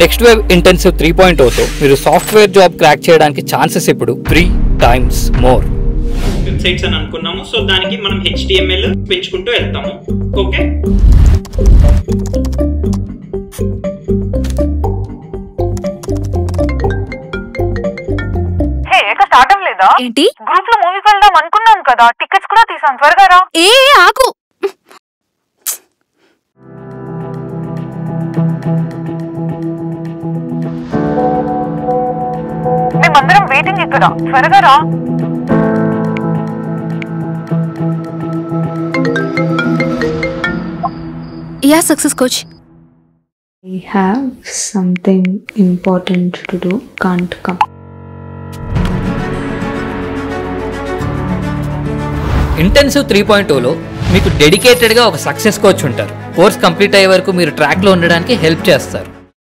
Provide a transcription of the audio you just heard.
Next wave intensive 3.0తో మీరు software job crack చేయడానికి chances ఇప్పుడు 3 times more. వెబ్సైట్స్ అని అనుకున్నాము. సో దానికి మనం HTML పెంచుకుంటూ వెళ్తాము. ఓకే, స్టార్ట్ అవ్వలేదా ఏంటి? గ్రూప్ లో మూవీకి వెళ్దాం అనుకున్నాం కదా, టికెట్స్ కూడా తీసాం, త్వరగా రా. ఆకు మేమందరం వెయిటింగ్ ఇక్కడ, త్వరగా రా. Yeah, success coach. I have something important to do, can't come. Intensive 3.0లో మీకు డెడికేటెడ్గా ఒక సక్సెస్ కోచ్ ఉంటారు. కోర్స్ కంప్లీట్ అయ్యే వరకు మీరు ట్రాక్లో ఉండడానికి హెల్ప్ చేస్తారు.